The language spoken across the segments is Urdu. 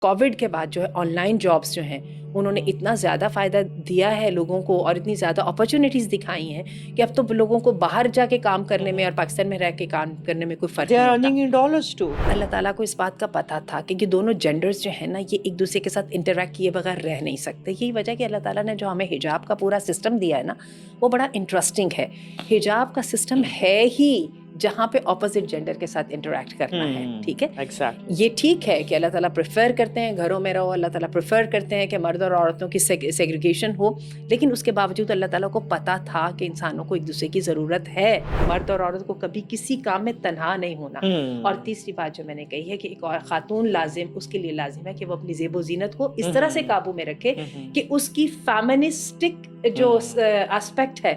کووڈ کے بعد جو ہے آن لائن جابس جو ہیں انہوں نے اتنا زیادہ فائدہ دیا ہے لوگوں کو اور اتنی زیادہ اپرچونیٹیز دکھائی ہیں کہ اب تو لوگوں کو باہر جا کے کام کرنے میں اور پاکستان میں رہ کے کام کرنے میں کوئی فرق They are نہیں ہوتا. earning in dollars too. اللہ تعالیٰ کو اس بات کا پتہ تھا کہ یہ دونوں جینڈرز جو ہیں نا یہ ایک دوسرے کے ساتھ انٹریکٹ کیے بغیر رہ نہیں سکتے. یہی وجہ کہ اللہ تعالیٰ نے جو ہمیں حجاب کا پورا سسٹم دیا ہے نا وہ بڑا انٹرسٹنگ ہے. حجاب کا سسٹم ہے ہی جہاں پہ اپوزٹ جینڈر کے ساتھ انٹریکٹ کرنا ہے. ٹھیک ہے, Exactly. یہ ٹھیک ہے کہ اللہ تعالیٰ پریفر کرتے ہیں گھروں میں رہو, اللہ تعالیٰ پریفر کرتے ہیں کہ مرد اور عورتوں کی سیگریگیشن ہو, لیکن اس کے باوجود اللہ تعالیٰ کو پتہ تھا کہ انسانوں کو ایک دوسرے کی ضرورت ہے. مرد اور عورت کو کبھی کسی کام میں تنہا نہیں ہونا. اور تیسری بات جو میں نے کہی ہے کہ ایک اور خاتون لازم, اس کے لیے لازم ہے کہ وہ اپنی زیب و زینت کو اس طرح سے قابو میں رکھے کہ اس کی فیمنسٹک جو اسپیکٹ ہے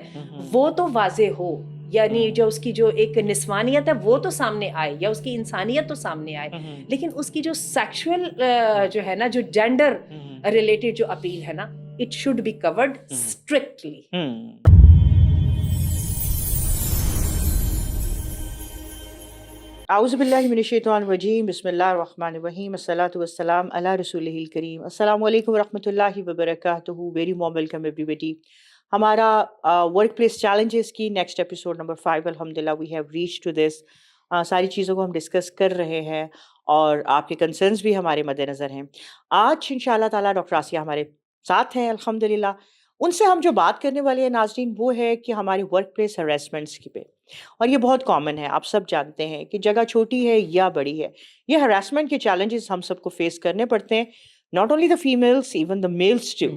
وہ تو واضح ہو, یعنی جو اس کی جو ایک نسوانیت ہے وہ تو سامنے آئے یا اس کی انسانیت تو سامنے آئے, لیکن اس کی جو سیکشول جو ہے نا جو جینڈر ریلیٹڈ جو اپیل ہے نا it should be covered strictly. اعوذ باللہ من الشیطان الرجیم, بسم اللہ الرحمن الرحیم, الصلاۃ والسلام علی رسولہ الکریم. السلام علیکم ورحمۃ اللہ وبرکاتہ. ویری وارم ویلکم ایوری بڈی. ہمارا ورک پلیس چیلنجز کی نیکسٹ ایپیسوڈ نمبر 5 الحمدللہ we have reach to this. ساری چیزوں کو ہم ڈسکس کر رہے ہیں اور آپ کے کنسرنس بھی ہمارے مد نظر ہیں. آج ان شاء اللہ تعالیٰ ڈاکٹر آسیہ ہمارے ساتھ ہیں الحمدللہ. ان سے ہم جو بات کرنے والے ہیں ناظرین وہ ہے کہ ہماری ورک پلیس ہراسمنٹس کی پہ, اور یہ بہت کامن ہے, آپ سب جانتے ہیں کہ جگہ چھوٹی ہے یا بڑی ہے, یہ ہراسمنٹ کے چیلنجز ہم سب کو فیس کرنے پڑتے ہیں, not only the females, even the males too.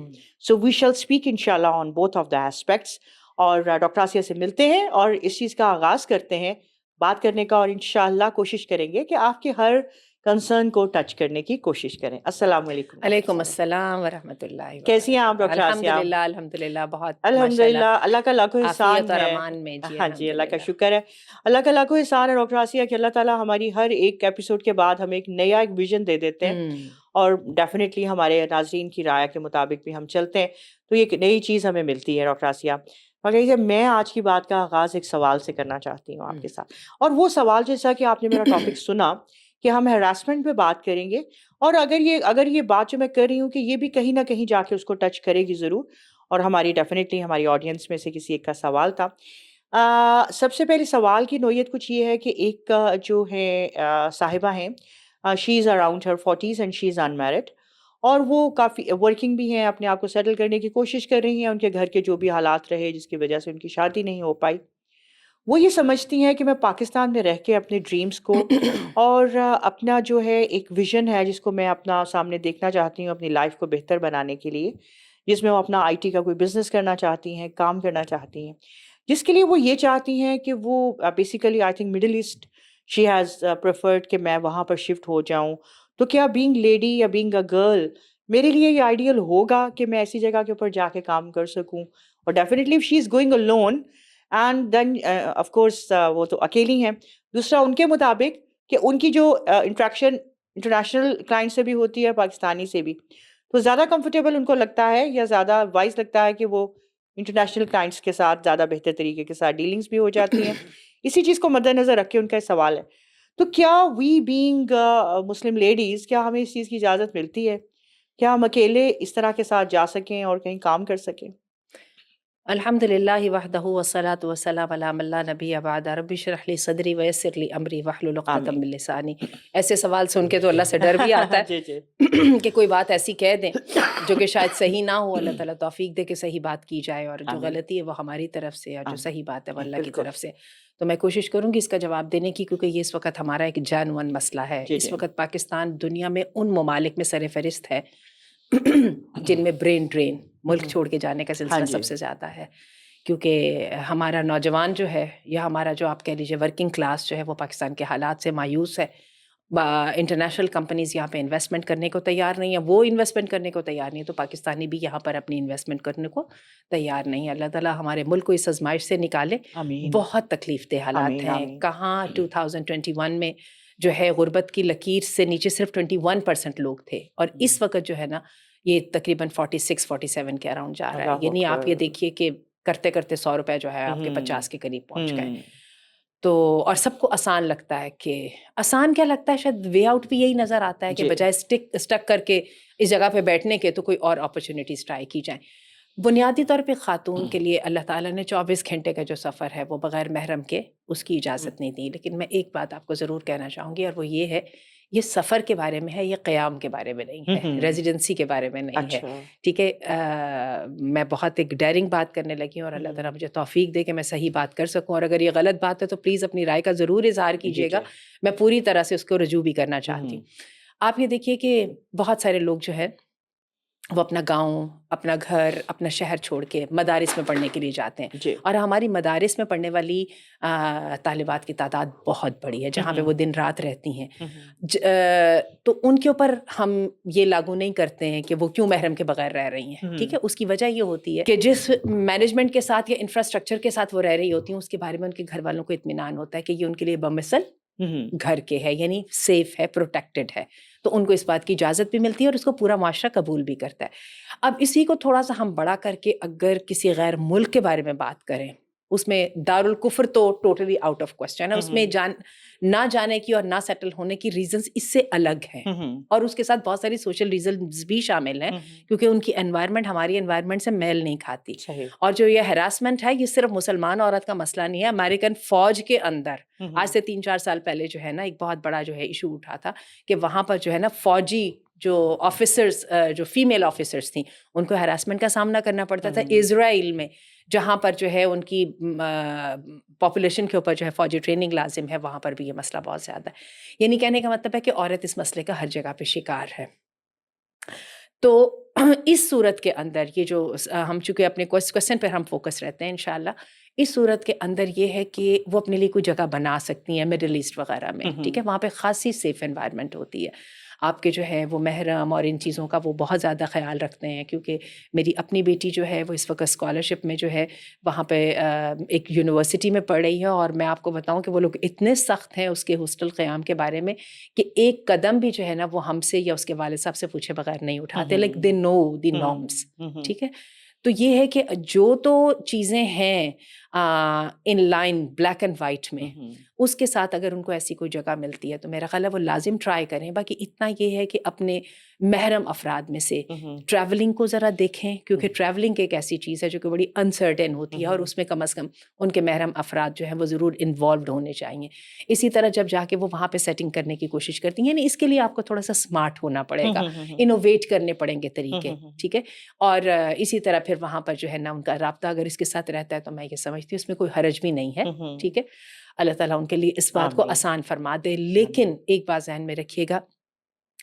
So we shall speak inshallah on both of the aspects. اور ڈاکٹر آسیہ سے ملتے ہیں اور اس چیز کا آغاز کرتے ہیں بات کرنے کا, اور انشاءاللہ کوشش کریں گے کہ آپ کے ہر کنسرن کو ٹچ کرنے کی کوشش کریں. السلام علیکم. علیکم السلام ورحمۃ اللہ. کیسی ہیں آپ ڈاکٹر آسیہ؟ الحمدللہ بہت الحمدللہ, اللہ کا لاکھوں احسان ہے. ہاں جی, اللہ کا شکر ہے, اللہ کا لاکھوں احسان ہے ڈاکٹر آسیہ کہ اللہ تعالیٰ ہماری ہر ایک ایپیسوڈ کے بعد ہمیں ایک نیا ایک ویژن دے دیتے ہیں, اور ڈیفینیٹلی ہمارے ناظرین کی رائے کے مطابق بھی ہم چلتے ہیں تو یہ ایک نئی چیز ہمیں ملتی ہے. ڈاکٹر آسیہ, مگر میں آج کی بات کا آغاز ایک سوال سے کرنا چاہتی ہوں آپ کے ساتھ, اور وہ سوال جیسا کہ آپ نے میرا ٹاپک سنا کہ ہم ہراسمنٹ پہ بات کریں گے, اور اگر یہ بات جو میں کر رہی ہوں کہ یہ بھی کہیں نہ کہیں جا کے اس کو ٹچ کرے گی ضرور, اور ہماری ڈیفینیٹلی ہماری آڈینس میں سے کسی ایک کا سوال تھا. سب سے پہلے سوال کی نوعیت کچھ یہ ہے کہ ایک جو ہے صاحبہ ہیں, she is around her 40s and she is unmarried, اور وہ کافی ورکنگ بھی ہیں, اپنے آپ کو سیٹل کرنے کی کوشش کر رہی ہیں. ان کے گھر کے جو بھی حالات رہے جس کی وجہ سے ان کی شادی نہیں ہو پائی, وہ یہ سمجھتی ہیں کہ میں پاکستان میں رہ کے اپنے ڈریمز کو اور اپنا جو ہے ایک ویژن ہے جس کو میں اپنا سامنے دیکھنا چاہتی ہوں اپنی لائف کو بہتر بنانے کے لیے, جس میں وہ اپنا IT کا کوئی بزنس کرنا چاہتی ہیں, کام کرنا چاہتی ہیں, جس کے لیے وہ یہ چاہتی ہیں کہ وہ basically I think Middle East she has preferred کہ میں وہاں پر شفٹ ہو جاؤں. تو کیا بینگ لیڈی یا بینگ اے گرل میرے لیے یہ آئیڈیل ہوگا کہ میں ایسی جگہ کے اوپر جا کے کام کر سکوں؟ اور definitely she is going alone and then of course وہ تو اکیلی ہیں. دوسرا ان کے مطابق کہ ان کی جو انٹریکشن انٹرنیشنل کلائنٹ سے بھی ہوتی ہے, پاکستانی سے بھی, تو زیادہ کمفرٹیبل ان کو لگتا ہے یا زیادہ وائز لگتا ہے کہ وہ انٹرنیشنل کلائنٹس کے ساتھ زیادہ بہتر طریقے کے ساتھ ڈیلنگس بھی ہو جاتی ہیں. اسی چیز کو مد نظر رکھ کے ان کا سوال ہے, تو کیا وی بینگ مسلم لیڈیز, کیا ہمیں اس چیز کی اجازت ملتی ہے, کیا ہم اکیلے اس طرح کے ساتھ جا سکیں اور کہیں کام کر سکیں؟ الحمدللہ وحدہ والصلاۃ والسلام علی من لا نبی بعدہ رب اشرح لی صدری ویسر لی امری واحلل عقدۃ من لسانی. ایسے سوال سن کے تو اللہ سے ڈر بھی آتا ہے کہ کوئی بات ایسی کہہ دیں جو کہ شاید صحیح نہ ہو. اللہ تعالیٰ توفیق دے کہ صحیح بات کی جائے, اور جو غلطی ہے وہ ہماری طرف سے اور جو صحیح بات ہے وہ اللہ کی طرف سے. تو میں کوشش کروں گی اس کا جواب دینے کی, کیونکہ یہ اس وقت ہمارا ایک جان مسئلہ ہے. اس وقت پاکستان دنیا میں ان ممالک میں سر فہرست ہے جن میں برین ڈرین, ملک چھوڑ کے جانے کا سلسلہ سب سے زیادہ ہے, کیونکہ ہمارا نوجوان جو ہے یا ہمارا جو آپ کہہ لیجیے ورکنگ کلاس جو ہے وہ پاکستان کے حالات سے مایوس ہے. انٹرنیشنل کمپنیز یہاں پہ انویسٹمنٹ کرنے کو تیار نہیں ہے, وہ انویسٹمنٹ کرنے کو تیار نہیں ہے, تو پاکستانی بھی یہاں پر اپنی انویسٹمنٹ کرنے کو تیار نہیں ہے. اللہ تعالیٰ ہمارے ملک کو اس آزمائش سے نکالے. بہت تکلیف دہ حالات ہیں. کہاں 2021 میں جو ہے غربت کی لکیر سے نیچے صرف 21% لوگ تھے, اور اس وقت جو ہے نا یہ تقریباً 46-47 کے اراؤنڈ جا رہا ہے. یعنی آپ یہ دیکھیے کہ کرتے کرتے 100 روپے جو ہے آپ کے 50 کے قریب پہنچ گئے. تو اور سب کو آسان لگتا ہے کہ آسان کیا لگتا ہے، شاید وے آؤٹ بھی یہی نظر آتا ہے کہ بجائے اسٹک کر کے اس جگہ پہ بیٹھنے کے تو کوئی اور اپرچونیٹیز ٹرائی کی جائیں. بنیادی طور پہ خاتون کے لیے اللہ تعالیٰ نے 24 گھنٹے کا جو سفر ہے وہ بغیر محرم کے اس کی اجازت نہیں دی. لیکن میں ایک بات آپ کو ضرور کہنا چاہوں گی، اور وہ یہ ہے، یہ سفر کے بارے میں ہے، یہ قیام کے بارے میں نہیں ہے، ریزیڈنسی کے بارے میں نہیں ہے. ٹھیک ہے، میں بہت ایک ڈیرنگ بات کرنے لگی ہوں، اور اللہ تعالیٰ مجھے توفیق دے کہ میں صحیح بات کر سکوں، اور اگر یہ غلط بات ہے تو پلیز اپنی رائے کا ضرور اظہار کیجیے گا. میں پوری طرح سے اس کو رجوع بھی کرنا چاہتی ہوں. آپ یہ دیکھیے کہ بہت سارے لوگ جو ہے وہ اپنا گاؤں، اپنا گھر، اپنا شہر چھوڑ کے مدارس میں پڑھنے کے لیے جاتے ہیں، اور ہماری مدارس میں پڑھنے والی طالبات کی تعداد بہت بڑی ہے جہاں پہ وہ دن رات رہتی ہیں. تو ان کے اوپر ہم یہ لاگو نہیں کرتے ہیں کہ وہ کیوں محرم کے بغیر رہ رہی ہیں. ٹھیک ہے، اس کی وجہ یہ ہوتی ہے کہ جس مینجمنٹ کے ساتھ یا انفراسٹرکچر کے ساتھ وہ رہ رہی ہوتی ہیں اس کے بارے میں ان کے گھر والوں کو اطمینان ہوتا ہے کہ یہ ان کے لیے بمثل گھر کے ہے، یعنی سیف ہے، پروٹیکٹڈ ہے. تو ان کو اس بات کی اجازت بھی ملتی ہے اور اس کو پورا معاشرہ قبول بھی کرتا ہے. اب اسی کو تھوڑا سا ہم بڑا کر کے اگر کسی غیر ملک کے بارے میں بات کریں، اس میں دارالکفر تو ٹوٹلی آؤٹ آف کوسچن ہے. اس میں نہ جانے کی اور نہ سیٹل ہونے کی ریزنز اس سے الگ ہیں، اور اس کے ساتھ بہت ساری سوشل ریزنز بھی شامل ہیں، کیونکہ ان کی انوائرمنٹ ہماری انوائرمنٹ سے میل نہیں کھاتی. اور جو یہ ہراسمنٹ ہے، یہ صرف مسلمان عورت کا مسئلہ نہیں ہے. امریکن فوج کے اندر آج سے 3-4 سال پہلے جو ہے نا ایک بہت بڑا جو ہے ایشو اٹھا تھا کہ وہاں پر جو ہے نا فوجی جو آفیسرز، جو فیمیل آفیسرز تھیں، ان کو ہراسمنٹ کا سامنا کرنا پڑتا تھا. اسرائیل میں جہاں پر جو ہے ان کی پاپولیشن کے اوپر جو ہے فوجی ٹریننگ لازم ہے، وہاں پر بھی یہ مسئلہ بہت زیادہ ہے. یعنی کہنے کا مطلب ہے کہ عورت اس مسئلے کا ہر جگہ پہ شکار ہے. تو اس صورت کے اندر یہ جو ہم چونکہ اپنے کوشچن پہ ہم فوکس رہتے ہیں انشاءاللہ، اس صورت کے اندر یہ ہے کہ وہ اپنے لیے کوئی جگہ بنا سکتی ہیں مڈل ایسٹ وغیرہ میں. ٹھیک ہے، وہاں پہ خاصی سیف انوائرمنٹ ہوتی ہے. آپ کے جو ہے وہ محرم اور ان چیزوں کا وہ بہت زیادہ خیال رکھتے ہیں، کیونکہ میری اپنی بیٹی جو ہے وہ اس وقت اسکالرشپ میں جو ہے وہاں پہ ایک یونیورسٹی میں پڑھ رہی ہے، اور میں آپ کو بتاؤں کہ وہ لوگ اتنے سخت ہیں اس کے ہاسٹل قیام کے بارے میں کہ ایک قدم بھی جو ہے نا وہ ہم سے یا اس کے والد صاحب سے پوچھے بغیر نہیں اٹھاتے. Like they know the norms. ٹھیک ہے، تو یہ ہے کہ جو تو چیزیں ہیں in line black and white میں، اس کے ساتھ اگر ان کو ایسی کوئی جگہ ملتی ہے تو میرا خیال ہے وہ لازم ٹرائی کریں. باقی اتنا یہ ہے کہ اپنے محرم افراد میں سے ٹریولنگ کو ذرا دیکھیں، کیونکہ ٹریولنگ ایک ایسی چیز ہے جو کہ بڑی انسرٹن ہوتی ہے، اور اس میں کم از کم ان کے محرم افراد جو ہیں وہ ضرور انوالوڈ ہونے چاہیے. اسی طرح جب جا کے وہ وہاں پہ سیٹنگ کرنے کی کوشش کرتی ہیں، یعنی اس کے لیے آپ کو تھوڑا سا اسمارٹ ہونا پڑے گا، انوویٹ کرنے پڑیں گے طریقے. ٹھیک ہے، اور اسی طرح پھر وہاں پر جو ہے نا ان کا رابطہ اگر اس کے ساتھ رہتا ہے تو میں یہ سمجھتی ہوں اس میں کوئی حرج بھی نہیں ہے. ٹھیک ہے، اللہ تعالیٰ ان کے لیے اس بات کو آسان فرما دے. لیکن ایک بات ذہن میں رکھیے گا،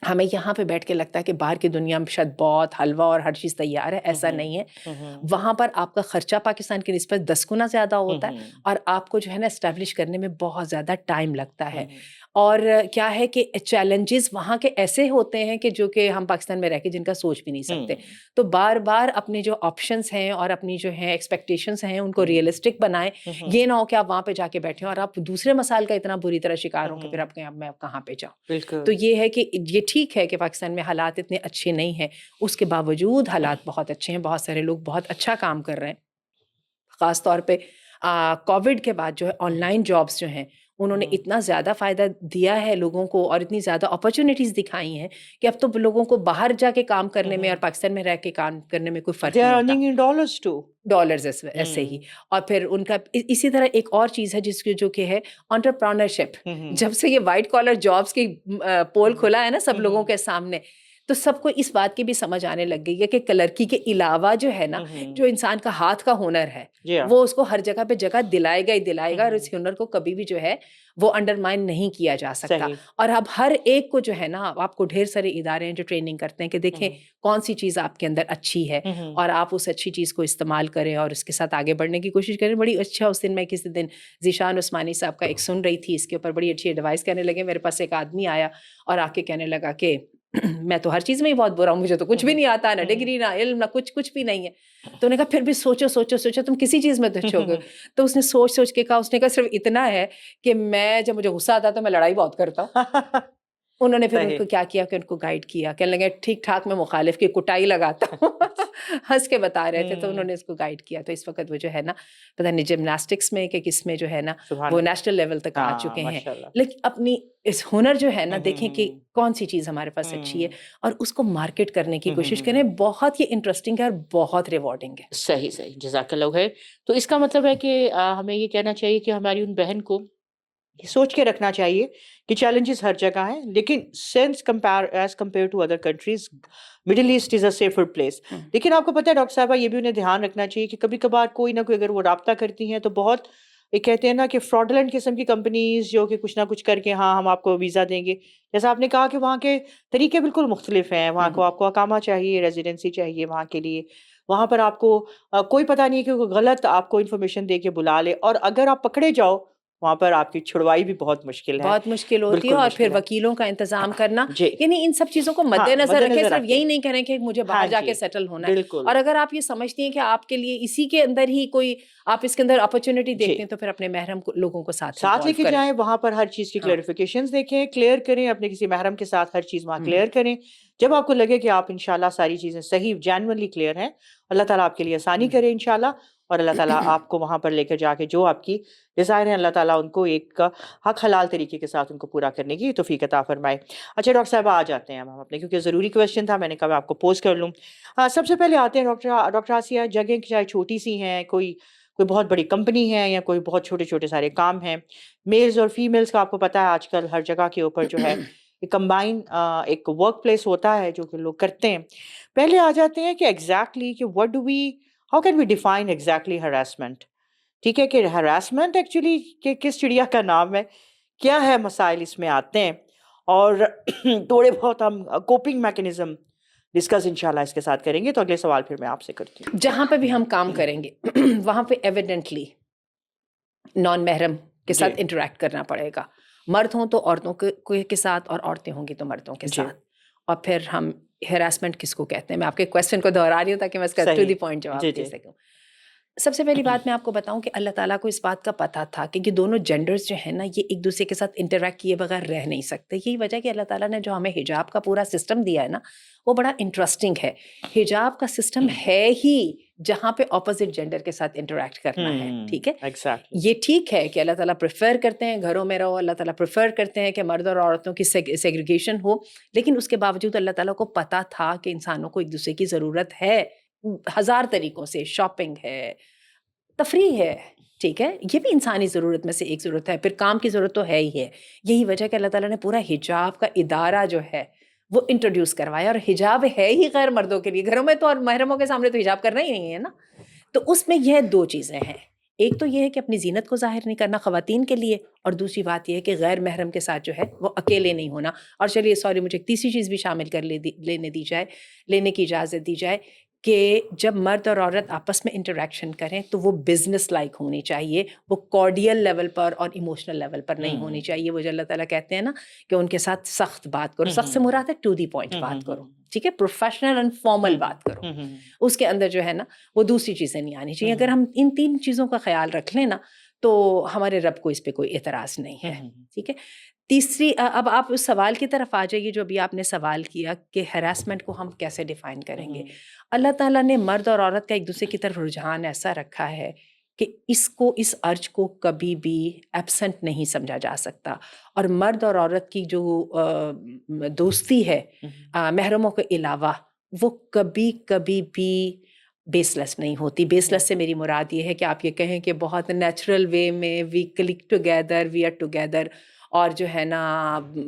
ہمیں یہاں پہ بیٹھ کے لگتا ہے کہ باہر کی دنیا میں شاید بہت حلوہ اور ہر چیز تیار ہے. ایسا نہیں ہے. وہاں پر آپ کا خرچہ پاکستان کی نسبت 10 گنا زیادہ ہوتا ہے، اور آپ کو جو ہے نا اسٹیبلش کرنے میں بہت زیادہ ٹائم لگتا ہے. اور کیا ہے کہ چیلنجز وہاں کے ایسے ہوتے ہیں کہ جو کہ ہم پاکستان میں رہ کے جن کا سوچ بھی نہیں سکتے. تو بار بار اپنے جو آپشنس ہیں اور اپنی جو ہیں ایکسپیکٹیشنس ہیں ان کو ریئلسٹک بنائیں. یہ نہ ہو کہ آپ وہاں پہ جا کے بیٹھیں اور آپ دوسرے مسائل کا اتنا بری طرح شکار ہوں کہ پھر آپ کہیں اب میں کہاں پہ جاؤں. تو یہ ہے کہ یہ ٹھیک ہے کہ پاکستان میں حالات اتنے اچھے نہیں ہیں، اس کے باوجود حالات بہت اچھے ہیں. بہت سارے لوگ بہت اچھا کام کر رہے ہیں. خاص طور پہ کووڈ کے بعد جو ہے آن لائن جابس جو ہیں انہوں نے اتنا زیادہ فائدہ دیا ہے لوگوں کو، اور اتنی زیادہ اپرچونیٹیز دکھائی ہیں کہ اب تو لوگوں کو باہر جا کے کام کرنے میں اور پاکستان میں رہ کے کام کرنے میں کوئی فرق نہیں ہوتا. ڈالرز ایسے ہی. اور پھر ان کا اسی طرح ایک اور چیز ہے جس کی جو کہ ہے انٹرپرینورشپ. جب سے یہ وائٹ کالر جابس کی پول کھلا ہے نا سب لوگوں کے سامنے، تو سب کو اس بات کی بھی سمجھ آنے لگ گئی ہے کہ کلرکی کے علاوہ جو ہے نا جو انسان کا ہاتھ کا ہنر ہے وہ اس کو ہر جگہ پہ جگہ دلائے گا ہی دلائے گا، اور اس ہنر کو کبھی بھی جو ہے وہ انڈرمائن نہیں کیا جا سکتا. اور اب ہر ایک کو جو ہے نا، آپ کو ڈھیر سارے ادارے ہیں جو ٹریننگ کرتے ہیں کہ دیکھیں کون سی چیز آپ کے اندر اچھی ہے اور آپ اس اچھی چیز کو استعمال کریں اور اس کے ساتھ آگے بڑھنے کی کوشش کریں. بڑی اچھا اس دن میں کسی دن ذیشان عثمانی صاحب کا ایک سن رہی تھی، اس کے اوپر بڑی اچھی ایڈوائس کہنے لگے. میرے پاس ایک آدمی آیا اور آ کے کہنے لگا کہ میں تو ہر چیز میں ہی بہت برا ہوں، مجھے تو کچھ بھی نہیں آتا، نہ ڈگری نہ علم نہ کچھ بھی نہیں ہے. تو انہوں نے کہا پھر بھی سوچو تم کسی چیز میں تو اچھے ہو گے. تو اس نے سوچ کے کہا، اس نے کہا صرف اتنا ہے کہ میں جب مجھے غصہ آتا تو میں لڑائی بہت کرتا ہوں. انہوں نے پھر ان کو کیا کیا کہ ان کو گائیڈ کیا، کہنے لگے ٹھیک ٹھاک میں مخالف کی کٹائی لگاتا ہوں ہنس کے بتا رہے تھے تو انہوں نے اس کو گائیڈ کیا. تو اس وقت وہ جو ہے نا پتہ نہیں جمناسٹکس میں کہ کس میں جو ہے نا وہ نیشنل لیول تک آ چکے ہیں. لیکن اپنی اس ہنر جو ہے نا دیکھیں کہ کون سی چیز ہمارے پاس اچھی ہے اور اس کو مارکیٹ کرنے کی کوشش کریں. بہت یہ انٹرسٹنگ ہے اور بہت ریوارڈنگ ہے. صحیح صحیح، جزاک اللہ خیر. تو اس کا مطلب ہے کہ ہمیں یہ کہنا چاہیے کہ ہماری ان بہن کو یہ سوچ کے رکھنا چاہیے کہ چیلنجز ہر جگہ ہیں، لیکن as compare to other countries Middle East is a safer place. لیکن آپ کو پتہ ہے ڈاکٹر صاحبہ، یہ بھی انہیں دھیان رکھنا چاہیے کہ کبھی کبھار کوئی نہ کوئی اگر وہ رابطہ کرتی ہیں تو بہت یہ کہتے ہیں نا کہ فراڈلنٹ قسم کی کمپنیز جو کہ کچھ نہ کچھ کر کے ہاں ہم آپ کو ویزا دیں گے. جیسا آپ نے کہا کہ وہاں کے طریقے بالکل مختلف ہیں. وہاں کو آپ کو اقامہ چاہیے، ریزیڈنسی چاہیے وہاں کے لیے. وہاں پر آپ کو کوئی پتہ نہیں کہ غلط آپ کو انفارمیشن دے کے بلا لے، اور اگر آپ پکڑے جاؤ وہاں پر آپ کی چھڑوائی بھی بہت مشکل ہے، بہت مشکل ہوتی ہے. اور پھر وکیلوں کا انتظام کرنا، یعنی ان سب چیزوں کو مد نظر رکھے. صرف یہی نہیں کریں کہ مجھے باہر جا کے سیٹل ہونا ہے. اور اگر آپ یہ سمجھتی ہیں کہ آپ کے لیے اسی کے اندر ہی کوئی آپ اس کے اندر اپرچونٹی دیکھتے ہیں تو پھر اپنے محرم لوگوں کو ساتھ لے کے جائیں. وہاں پر ہر چیز کی کلیئرفیکیشنز دیکھیں، کلیئر کریں، اپنے کسی محرم کے ساتھ ہر چیز وہاں کلیئر کریں. جب آپ کو لگے کہ آپ انشاءاللہ ساری چیزیں صحیح جینوئنلی کلیئر ہیں، اللہ تعالیٰ آپ کے لیے آسانی کرے انشاءاللہ. اور اللہ تعالیٰ آپ کو وہاں پر لے کر جا کے جو آپ کی ڈیزائر ہیں اللہ تعالیٰ ان کو ایک حق حلال طریقے کے ساتھ ان کو پورا کرنے کی توفیق عطا فرمائے. اچھا ڈاکٹر صاحب آ جاتے ہیں ہم اپنے، کیونکہ ضروری کویشچن تھا، میں نے کہا میں آپ کو پوز کر لوں. سب سے پہلے آتے ہیں ڈاکٹر آسیہ، جگہیں چاہے چھوٹی سی ہیں، کوئی بہت بڑی کمپنی ہے یا کوئی بہت چھوٹے چھوٹے سارے کام ہیں، میلز اور فیمیلز کا آپ کو پتہ ہے آج کل ہر جگہ کے اوپر جو ہے کمبائن ایک ورک پلیس ہوتا ہے جو کہ لوگ کرتے ہیں. پہلے آ جاتے ہیں کہ ایگزیکٹلی کہ what do we how can we define exactly harassment. ٹھیک ہے کہ ہراسمنٹ ایکچولی کہ کس چڑیا کا نام ہے، کیا ہے مسائل اس میں آتے ہیں، اور تھوڑے بہت ہم کوپنگ میکنزم ڈسکس انشاءاللہ اس کے ساتھ کریں گے. تو اگلے سوال پھر میں آپ سے کرتی ہوں. جہاں پہ بھی ہم کام کریں گے وہاں پہ ایویڈنٹلی نان محرم کے ساتھ انٹریکٹ کرنا پڑے گا. مرد ہوں تو عورتوں کے ساتھ اور عورتیں ہوں گی تو مردوں کے ساتھ. اور پھر ہم ہراسمنٹ کس کو کہتے ہیں، میں آپ کے کویسچن کو دہرا رہی ہوں تاکہ میں اس کا ٹو دی پوائنٹ جواب دے سکوں. سب سے پہلی بات میں آپ کو بتاؤں کہ اللہ تعالیٰ کو اس بات کا پتہ تھا کہ یہ دونوں جینڈرز جو ہیں نا یہ ایک دوسرے کے ساتھ انٹریکٹ کیے بغیر رہ نہیں سکتے. یہی وجہ کہ اللہ تعالیٰ نے جو ہمیں حجاب کا پورا سسٹم دیا ہے نا وہ بڑا انٹرسٹنگ ہے. حجاب کا سسٹم ہے ہی جہاں پہ اپوزٹ جینڈر کے ساتھ انٹریکٹ کرنا ہے. ٹھیک ہے، یہ ٹھیک ہے کہ اللہ تعالیٰ پریفر کرتے ہیں گھروں میں رہو، اللہ تعالیٰ پریفر کرتے ہیں کہ مرد اور عورتوں کی سیگریگیشن ہو، لیکن اس کے باوجود اللہ تعالیٰ کو پتہ تھا کہ انسانوں کو ایک دوسرے کی ضرورت ہے ہزار طریقوں سے. شاپنگ ہے، تفریح ہے، ٹھیک ہے، یہ بھی انسانی ضرورت میں سے ایک ضرورت ہے. پھر کام کی ضرورت تو ہے ہی ہے. یہی وجہ کہ اللہ تعالیٰ نے پورا حجاب کا ادارہ جو ہے وہ انٹروڈیوس کروایا. اور حجاب ہے ہی غیر مردوں کے لیے، گھروں میں تو اور محرموں کے سامنے تو حجاب کرنا ہی نہیں ہے نا. تو اس میں یہ دو چیزیں ہیں، ایک تو یہ ہے کہ اپنی زینت کو ظاہر نہیں کرنا خواتین کے لیے، اور دوسری بات یہ ہے کہ غیر محرم کے ساتھ جو ہے وہ اکیلے نہیں ہونا. اور چلیے سوری مجھے ایک تیسری چیز بھی شامل کر لینے کی اجازت دی جائے کہ جب مرد اور عورت آپس میں انٹریکشن کریں تو وہ بزنس لائک ہونی چاہیے، وہ کارڈیل لیول پر اور ایموشنل لیول پر نہیں ہونی چاہیے. وہ جو اللہ تعالیٰ کہتے ہیں نا کہ ان کے ساتھ سخت بات کرو، سخت سے مراد ہے ٹو دی پوائنٹ بات کرو، ٹھیک ہے، پروفیشنل اینڈ فارمل بات کرو. اس کے اندر جو ہے نا وہ دوسری چیزیں نہیں آنی چاہیے. اگر ہم ان تین چیزوں کا خیال رکھ لیں نا تو ہمارے رب کو اس پہ کوئی اعتراض نہیں ہے. ٹھیک ہے، تیسری اب آپ اس سوال کی طرف آ جائیے جو ابھی آپ نے سوال کیا کہ ہراسمنٹ کو ہم کیسے ڈیفائن کریں گے. اللہ تعالیٰ نے مرد اور عورت کا ایک دوسرے کی طرف رجحان ایسا رکھا ہے کہ اس ارج کو کبھی بھی ایبسنٹ نہیں سمجھا جا سکتا. اور مرد اور عورت کی جو دوستی ہے محرموں کے علاوہ وہ کبھی بھی بیس لیس نہیں ہوتی. بیس لیس سے میری مراد یہ ہے کہ آپ یہ کہیں کہ بہت نیچرل وے میں we click together, we are together, اور جو ہے نا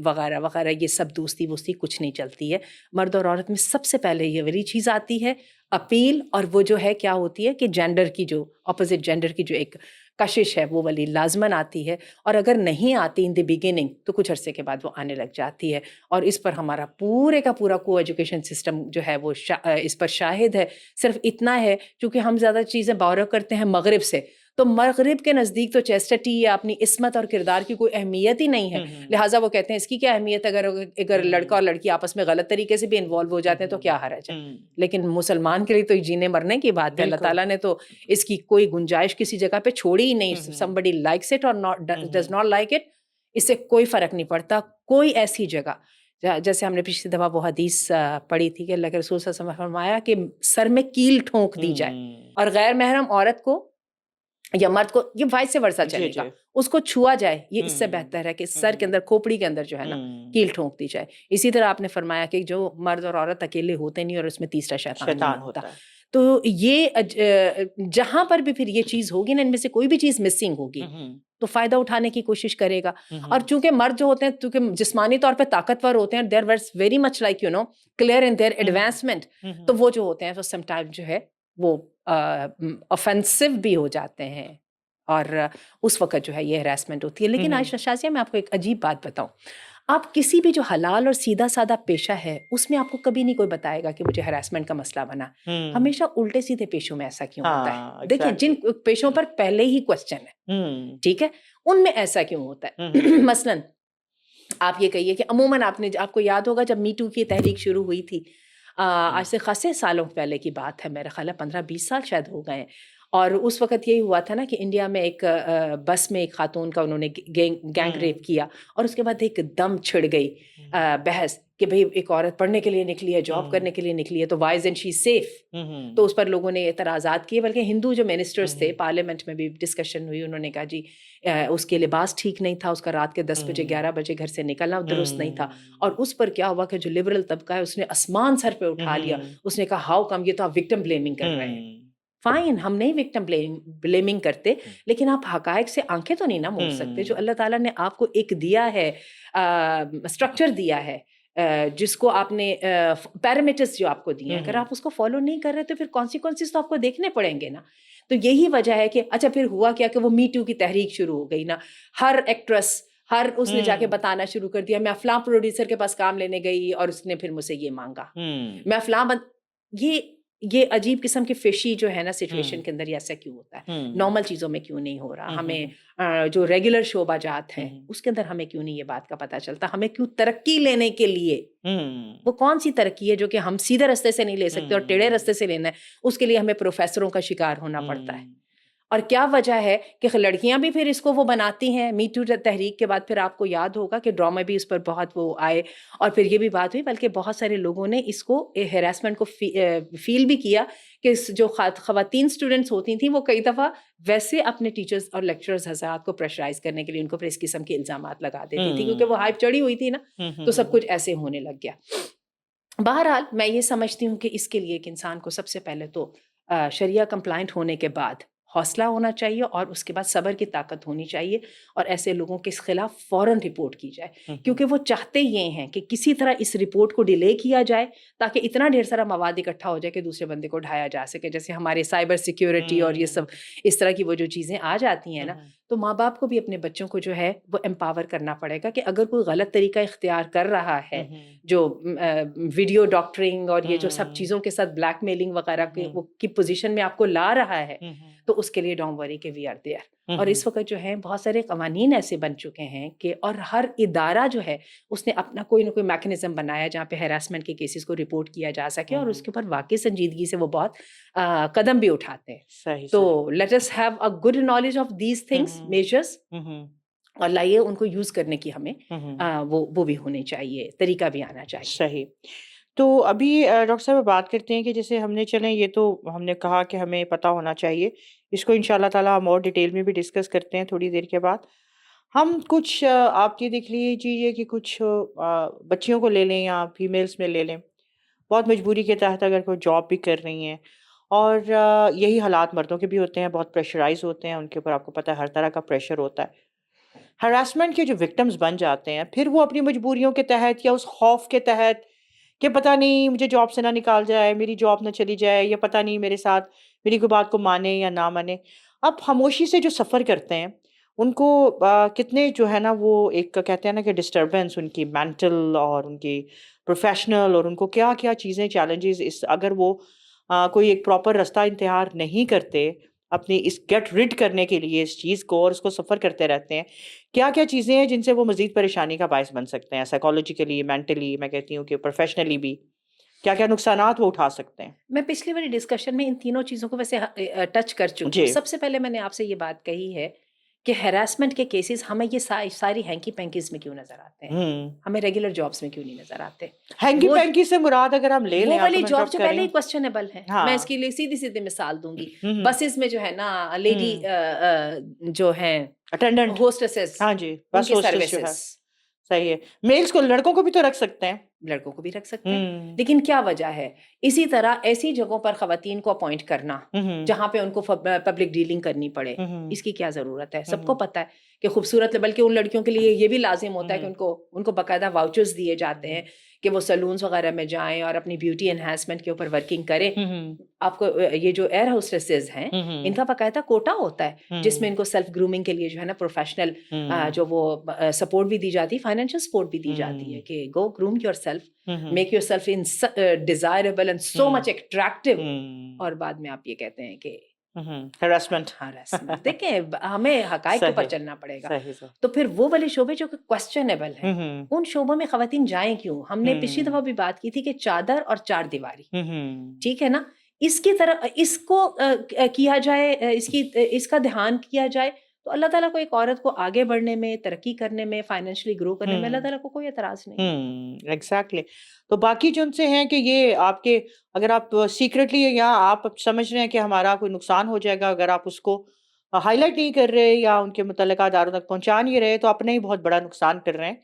وغیرہ وغیرہ، یہ سب دوستی ووستی کچھ نہیں چلتی ہے. مرد اور عورت میں سب سے پہلے یہ والی چیز آتی ہے اپیل، اور وہ جو ہے کیا ہوتی ہے کہ جینڈر کی جو اپوزٹ جینڈر کی جو ایک کشش ہے وہ والی لازماً آتی ہے. اور اگر نہیں آتی ان دی بگننگ تو کچھ عرصے کے بعد وہ آنے لگ جاتی ہے. اور اس پر ہمارا پورے کا پورا کو ایجوکیشن سسٹم جو ہے وہ اس پر شاہد ہے. صرف اتنا ہے چونکہ ہم زیادہ چیزیں بورو کرتے ہیں مغرب سے، تو مغرب کے نزدیک تو چیسٹٹی یا اپنی عصمت اور کردار کی کوئی اہمیت ہی نہیں ہے. لہٰذا وہ کہتے ہیں اس کی کیا اہمیت، اگر لڑکا اور لڑکی آپس میں غلط طریقے سے بھی انوالو ہو جاتے ہیں تو کیا حرج ہے. لیکن مسلمان کے لیے تو جینے مرنے کی بات ہے. اللہ تعالیٰ نے تو اس کی کوئی گنجائش کسی جگہ پہ چھوڑی ہی نہیں. somebody likes it or not does not like it، اس سے کوئی فرق نہیں پڑتا. کوئی ایسی جگہ جیسے ہم نے پچھلی دفعہ وہ حدیث پڑھی تھی کہ اللہ کے رسول صلی اللہ علیہ وسلم نے فرمایا کہ سر میں کیل ٹھونک دی جائے اور غیر محرم عورت کو یا مرد کو، یہ وائس سے ورثہ چلے گا، اس کو چھوا جائے، یہ اس سے بہتر ہے کہ سر کے اندر، کھوپڑی کے اندر جو ہے نا کیل ٹھونک دی جائے۔ اسی طرح آپ نے فرمایا کہ جو مرد اور عورت اکیلے ہوتے نہیں اور اس میں تیسرا شیطان نہیں ہوتا، تو یہ جہاں پر بھی پھر یہ چیز ہوگی نا، ان میں سے کوئی بھی چیز مسنگ ہوگی تو فائدہ اٹھانے کی کوشش کرے گا۔ اور چونکہ مرد جو ہوتے ہیں، چونکہ جسمانی طور پہ طاقتور ہوتے ہیں، they were very much like you know clear in their advancement, تو وہ جو ہوتے ہیں تو سم ٹائم جو ہے وہ اوفینسو بھی ہو جاتے ہیں اور اس وقت جو ہے یہ ہراسمنٹ ہوتی ہے۔ لیکن عائشہ شازیہ، میں آپ کو ایک عجیب بات بتاؤں، آپ کسی بھی جو حلال اور سیدھا سادہ پیشہ ہے اس میں آپ کو کبھی نہیں کوئی بتائے گا کہ مجھے ہراسمنٹ کا مسئلہ بنا، ہمیشہ الٹے سیدھے پیشوں میں ایسا کیوں ہوتا ہے؟ دیکھیں، جن پیشوں پر پہلے ہی کوسچن ہے، ٹھیک ہے، ان میں ایسا کیوں ہوتا ہے؟ مثلاً آپ یہ کہیے کہ عموماً آپ کو یاد ہوگا جب می ٹو کی تحریک شروع ہوئی تھی، آج سے خاصے سالوں پہلے کی بات ہے، میرا خیال ہے 15-20 سال شاید ہو گئے ہیں، اور اس وقت یہی ہوا تھا نا کہ انڈیا میں ایک بس میں ایک خاتون کا انہوں نے گینگ ریپ کیا، اور اس کے بعد ایک دم چھڑ گئی بحث کہ بھئی ایک عورت پڑھنے کے لیے نکلی ہے، جاب کرنے کے لیے نکلی ہے، تو وائی ازنٹ شی سیف؟ تو اس پر لوگوں نے اعتراضات کیے، بلکہ ہندو جو منسٹرز تھے، پارلیمنٹ میں بھی ڈسکشن ہوئی، انہوں نے کہا جی اس کے لباس ٹھیک نہیں تھا، اس کا رات کے 10 بجے 11 بجے گھر سے نکلنا درست نہیں تھا، اور اس پر کیا ہوا کہ جو لبرل طبقہ ہے اس نے آسمان سر پہ اٹھا لیا، اس نے کہا ہاؤ کم، یہ تو آپ وکٹم بلیمنگ کر رہے ہیں۔ فائن، ہم نہیں وکٹم بلیمنگ کرتے، لیکن آپ حقائق سے آنکھیں تو نہیں نہ موڑ سکتے۔ جو اللہ تعالیٰ نے آپ کو ایک دیا ہے، اسٹرکچر دیا ہے، جس کو آپ نے پیرامیٹرز جو آپ کو دیے ہیں، اگر آپ اس کو فالو نہیں کر رہے تو پھر کانسیکوینسز تو آپ کو دیکھنے پڑیں گے نا۔ تو یہی وجہ ہے کہ اچھا پھر ہوا کیا کہ وہ می ٹو کی تحریک شروع ہو گئی نا، ہر ایکٹریس، ہر اس نے جا کے بتانا شروع کر دیا، میں فلاں پروڈیوسر کے پاس کام لینے گئی اور اس نے پھر مجھ سے یہ مانگا، میں فلاں یہ عجیب قسم کی فشی جو ہے نا سچویشن کے اندر، یہ ایسا کیوں ہوتا ہے؟ نارمل چیزوں میں کیوں نہیں ہو رہا؟ ہمیں جو ریگولر شعبہ جات ہیں اس کے اندر ہمیں کیوں نہیں یہ بات کا پتہ چلتا؟ ہمیں کیوں ترقی لینے کے لیے، وہ کون سی ترقی ہے جو کہ ہم سیدھے رستے سے نہیں لے سکتے اور ٹیڑھے رستے سے لینا ہے، اس کے لیے ہمیں پروفیسروں کا شکار ہونا پڑتا ہے؟ اور کیا وجہ ہے کہ لڑکیاں بھی پھر اس کو وہ بناتی ہیں؟ می ٹو تحریک کے بعد پھر آپ کو یاد ہوگا کہ ڈرامے بھی اس پر بہت وہ آئے، اور پھر یہ بھی بات ہوئی، بلکہ بہت سارے لوگوں نے اس کو ہیراسمنٹ کو فیل بھی کیا کہ جو خواتین اسٹوڈنٹس ہوتی تھیں وہ کئی دفعہ ویسے اپنے ٹیچرز اور لیکچررز حضرات کو پریشرائز کرنے کے لیے ان کو پھر اس قسم کے الزامات لگا دیتی تھی، کیونکہ وہ ہائپ چڑھی ہوئی تھی نا، تو سب کچھ ایسے ہونے لگ گیا۔ بہرحال میں یہ سمجھتی ہوں کہ اس کے لیے ایک انسان کو سب سے پہلے تو شریعہ کمپلائنٹ ہونے کے بعد حوصلہ ہونا چاہیے، اور اس کے بعد صبر کی طاقت ہونی چاہیے، اور ایسے لوگوں کے خلاف فوراً رپورٹ کی جائے، کیونکہ وہ چاہتے یہ ہیں کہ کسی طرح اس رپورٹ کو ڈیلے کیا جائے تاکہ اتنا ڈھیر سارا مواد اکٹھا ہو جائے کہ دوسرے بندے کو ڈھایا جا سکے۔ جیسے ہمارے سائبر سیکیورٹی اور یہ سب اس طرح کی وہ جو چیزیں آ جاتی ہیں نا، تو ماں باپ کو بھی اپنے بچوں کو جو ہے وہ امپاور کرنا پڑے گا کہ اگر کوئی غلط طریقہ اختیار کر رہا ہے، جو ویڈیو ڈاکٹرنگ اور یہ جو سب چیزوں کے ساتھ بلیک میلنگ وغیرہ کی پوزیشن میں آپ کو لا رہا ہے، تو اس کے لیے ڈونٹ وری کہ وی آر دیئر۔ اور اس وقت جو ہے بہت سارے قوانین ایسے بن چکے ہیں کہ، اور ہر ادارہ جو ہے اس نے اپنا کوئی نہ کوئی میکنزم بنایا جہاں پہ ہیراسمنٹ کے کیسز کو رپورٹ کیا جا سکے، اور اس کے اوپر واقعی سنجیدگی سے وہ بہت قدم بھی اٹھاتے ہیں۔ تو let us have a good knowledge of these things, measures, اور لائیے ان کو یوز کرنے کی ہمیں وہ بھی ہونی چاہیے، طریقہ بھی آنا چاہیے۔ صحیح۔ تو ابھی ڈاکٹر صاحب بات کرتے ہیں کہ جیسے ہم نے چلیں، یہ تو ہم نے کہا کہ ہمیں پتہ ہونا چاہیے، اس کو انشاءاللہ تعالیٰ ہم اور ڈیٹیل میں بھی ڈسکس کرتے ہیں تھوڑی دیر کے بعد۔ ہم کچھ آپ یہ دیکھ لیجیے کہ کچھ بچیوں کو لے لیں یا فیمیلز میں لے لیں، بہت مجبوری کے تحت اگر کوئی جاب بھی کر رہی ہیں، اور یہی حالات مردوں کے بھی ہوتے ہیں، بہت پریشرائز ہوتے ہیں، ان کے اوپر آپ کو پتہ ہے ہر طرح کا پریشر ہوتا ہے، ہراسمنٹ کے جو وکٹمز بن جاتے ہیں، پھر وہ اپنی مجبوریوں کے تحت یا اس خوف کے تحت کہ پتہ نہیں مجھے جاب سے نہ نکال جائے، میری جاب نہ چلی جائے، یا پتہ نہیں میرے ساتھ میری کوئی بات کو مانے یا نہ مانے، اب خاموشی سے جو سفر کرتے ہیں ان کو کتنے جو ہے نا وہ ایک کہتے ہیں نا کہ ڈسٹربنس ان کی مینٹل اور ان کی پروفیشنل، اور ان کو کیا کیا چیزیں چیلنجز، اس اگر وہ کوئی ایک پراپر رستہ انتخاب نہیں کرتے اپنی اس گیٹ ریڈ کرنے کے لیے اس چیز کو، اور اس کو سفر کرتے رہتے ہیں، کیا کیا چیزیں ہیں جن سے وہ مزید پریشانی کا باعث بن سکتے ہیں، سائیکالوجیکلی، مینٹلی، میں کہتی ہوں کہ پروفیشنلی بھی کیا کیا نقصانات وہ اٹھا سکتے ہیں؟ میں پچھلی والی ڈسکشن میں ان تینوں چیزوں کو ویسے ٹچ کر چکی ہوں۔ سب سے پہلے میں نے آپ سے یہ بات کہی ہے کہ ہیراسمنٹ کے کیسز ہمیں یہ ساری ہینکی پینکیز میں کیوں نظر آتے ہیں, ہمیں ریگولر جابس میں کیوں نہیں نظر آتے. ہینکی پینکی سے مراد اگر ہم لے لیں وہ والی جاب جو پہلے ہی کوسچنیبل ہے, میں اس کے لیے سیدھی سیدھی مثال دوں گی. بسز میں جو ہے نا لیڈی جو ہیں اٹینڈنٹ ہوسٹسز, ہاں جی ان بس کی ہوسٹس جو ہے سروسز, صحیح ہے. میلز کو لڑکوں کو بھی تو رکھ سکتے ہیں, لڑکوں کو بھی رکھ سکتے ہیں, لیکن کیا وجہ ہے؟ اسی طرح ایسی جگہوں پر خواتین کو اپوائنٹ کرنا جہاں پہ ان کو پبلک ڈیلنگ کرنی پڑے, اس کی کیا ضرورت ہے؟ سب کو پتہ ہے کہ خوبصورت, بلکہ ان لڑکیوں کے لیے یہ بھی لازم ہوتا ہے کہ ان کو باقاعدہ واؤچرز دیے جاتے ہیں کہ وہ سلونز وغیرہ میں جائیں اور اپنی بیوٹی انہینسمنٹ کے اوپر ورکنگ کریں. آپ کو یہ جو ایئر ہوسٹسز ہیں ان کا باقاعدہ کوٹا ہوتا ہے جس میں ان کو سیلف گرومنگ کے لیے جو ہے نا پروفیشنل جو وہ سپورٹ بھی دی جاتی ہے, فائنینشیل سپورٹ بھی دی جاتی ہے کہ go groom yourself, make yourself desirable and so much attractive. اور بعد میں آپ یہ کہتے ہیں کہ ہراسمنٹ. دیکھیں ہمیں حقائق کے اوپر چلنا پڑے گا. تو پھر وہ والے شعبے جو کہ کوسچنیبل ہیں ان شعبوں میں خواتین جائیں کیوں؟ ہم نے پچھلی دفعہ بھی بات کی تھی کہ چادر اور چار دیواری, ٹھیک ہے نا, اس کی طرح اس کو کیا جائے, اس کا دھیان کیا جائے تو اللہ تعالیٰ کو ایک عورت کو آگے بڑھنے میں, ترقی کرنے میں, فائنینشلی گرو کرنے میں اللہ تعالیٰ کو کوئی اعتراض نہیں. ایگزیکٹلی. تو باقی جو ان سے ہیں کہ یہ آپ کے اگر آپ سیکرٹلی یا آپ سمجھ رہے ہیں کہ ہمارا کوئی نقصان ہو جائے گا اگر آپ اس کو ہائی لائٹ نہیں کر رہے یا ان کے متعلقہ اداروں تک پہنچا نہیں رہے تو اپنا ہی بہت بڑا نقصان کر رہے ہیں.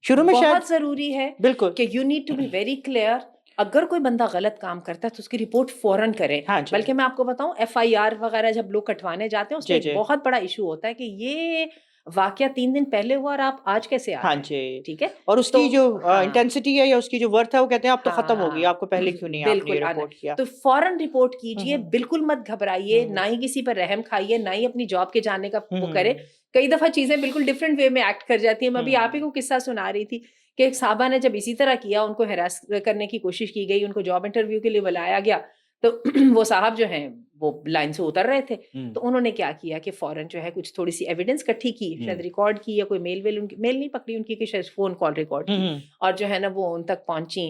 شروع میں شاید بہت ضروری ہے بالکل کہ you need to be very clear. اگر کوئی بندہ غلط کام کرتا ہے تو اس کی رپورٹ فوراً کرے. بلکہ میں آپ کو بتاؤں FIR وغیرہ جب لوگ کٹوانے جاتے ہیں اس میں ایک بہت بڑا ایشو ہوتا ہے کہ یہ واقعہ 3 دن پہلے ہوا اور آپ آج کیسے آ رہے ہیں, ٹھیک ہے, اور اس کی جو انٹینسٹی ہے یا اس کی جو ورتھ ہے وہ کہتے ہیں اب تو ختم ہو گئی, آپ کو پہلے کیوں نہیں آپ نے رپورٹ کیا. تو فوراً رپورٹ کیجئے, بالکل مت گھبرائیے, نہ ہی کسی پر رحم کھائیے, نہ ہی اپنی جاب کے جانے کا وہ کرے. کئی دفعہ چیزیں بالکل ڈفرینٹ وے میں ایکٹ کر جاتی ہیں. میں ابھی آپ ہی کو قصہ سنا رہی تھی کہ ایک صحابہ نے جب اسی طرح کیا, ان کو ہراس کرنے کی کوشش کی گئی, ان کو جاب انٹرویو کے لیے بلایا گیا تو وہ صاحب جو ہیں وہ لائن سے اتر رہے تھے, تو انہوں نے کیا کیا کہ فوراً جو ہے کچھ تھوڑی سی ایویڈنس کٹھی کی, شاید ریکارڈ کی یا کوئی میل نہیں پکڑی ان کی کہ شاید فون کال ریکارڈ کی, اور جو ہے نا وہ ان تک پہنچی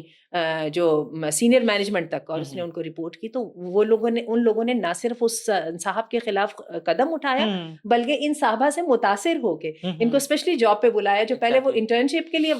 جو سینئر مینجمنٹ تک, اور اس نے ان کو رپورٹ کی. تو وہ ان لوگوں نے نہ صرف اس صاحب کے خلاف قدم اٹھایا بلکہ ان صاحبہ سے متاثر ہو کے ان کو اسپیشلی جاب پہ بلایا. جو پہلے وہ انٹرنشپ کے لیے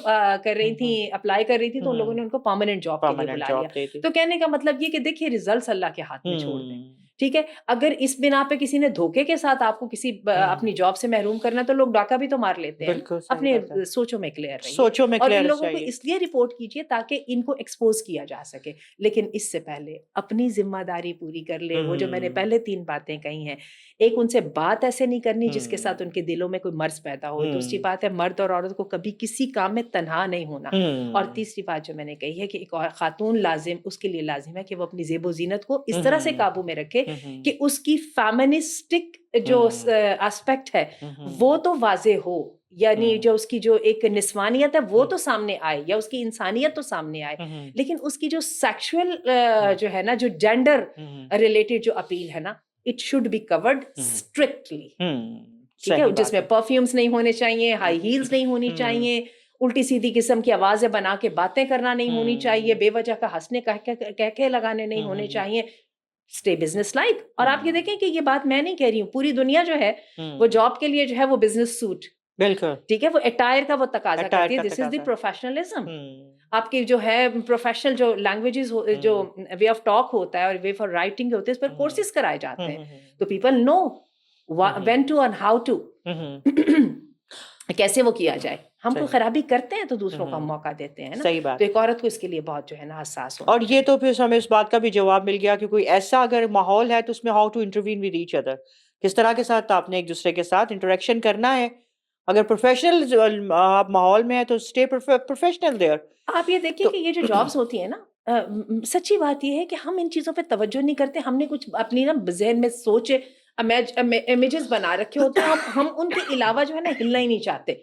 کر رہی تھی, اپلائی کر رہی تھی, تو ان لوگوں نے ان کو پرماننٹ جاب کے لیے بلا لیا. تو کہنے کا مطلب یہ کہ دیکھیے ریزلٹس اللہ کے ہاتھ میں چھوڑ دیں, ٹھیک ہے. اگر اس بنا پہ کسی نے دھوکے کے ساتھ آپ کو کسی اپنی جاب سے محروم کرنا تو لوگ ڈاکہ بھی تو مار لیتے ہیں. اپنے سوچوں میں کلیئر رہیے اور ان لوگوں کو اس لیے رپورٹ کیجیے تاکہ ان کو ایکسپوز کیا جا سکے. لیکن اس سے پہلے اپنی ذمہ داری پوری کر لے. وہ جو میں نے پہلے 3 باتیں کہی ہیں, ایک ان سے بات ایسے نہیں کرنی جس کے ساتھ ان کے دلوں میں کوئی مرض پیدا ہو. دوسری بات ہے مرد اور عورت کو کبھی کسی کام میں تنہا نہیں ہونا. اور تیسری بات جو میں نے کہی ہے کہ ایک خاتون اس کے لیے لازم ہے کہ وہ اپنی زیب و زینت کو اس طرح سے قابو میں رکھے کہ اس کی فیمنسٹک جو اسپیکٹ ہے وہ تو واضح ہو, یعنی جو اس کی جو ایک نسوانیت ہے وہ تو سامنے آئے, یا اس کی انسانیت تو سامنے آئے, لیکن اس کی جو سیکشول جو ہے نا, جو جینڈر ریلیٹڈ جو اپیل ہے نا, it should be covered strictly, ٹھیک ہے, جس میں پرفیومز نہیں ہونے چاہیے, ہائی ہیلز نہیں ہونی چاہیے, الٹی سیدھی قسم کی آوازیں بنا کے باتیں کرنا نہیں ہونی چاہیے, بے وجہ کا ہنسنے کہکے لگانے نہیں ہونے چاہیے. Stay business like. اور آپ یہ دیکھیں کہ یہ بات میں نہیں کہہ رہی ہوں, پوری دنیا جو ہے وہ جاب کے لیے جو ہے وہ بزنس سوٹ, بالکل ٹھیک ہے, وہ اٹائر کا وہ تقاضا کرتی ہے. دس از دی پروفیشنلزم. آپ کی جو ہے پروفیشنل جو لینگویجز جو وے آف ٹاک ہوتا ہے اور وے فار رائٹنگ ہوتے ہیں, اس پر کورسز کرائے جاتے ہیں. تو people know when to and how to, کیسے وہ کیا جائے. ہم کوئی خرابی کرتے ہیں تو دوسروں کو ہم موقع دیتے ہیں نا. صحیح بات. تو ایک عورت کو اس کے لیے بہت جو ہے نا حساس ہونا. اور یہ تو پھر ہمیں اس بات کا بھی جواب مل گیا کہ کوئی ایسا اگر ماحول ہے تو اس میں how to intervene with each other, کس طرح کے ساتھ آپ نے ایک دوسرے کے ساتھ انٹریکشن کرنا ہے. اگر پروفیشنل آپ ماحول میں ہے تو اسٹے پروفیشنل دیئر. آپ یہ دیکھیں کہ یہ جو جابس ہوتی ہیں نا, سچی بات یہ ہے کہ ہم ان چیزوں پہ توجہ نہیں کرتے. ہم نے کچھ اپنی نا ذہن میں سوچے امیجز بنا رکھے ہوتے ہیں, ہم ان کے علاوہ جو ہے نا ہلنا ہی نہیں چاہتے.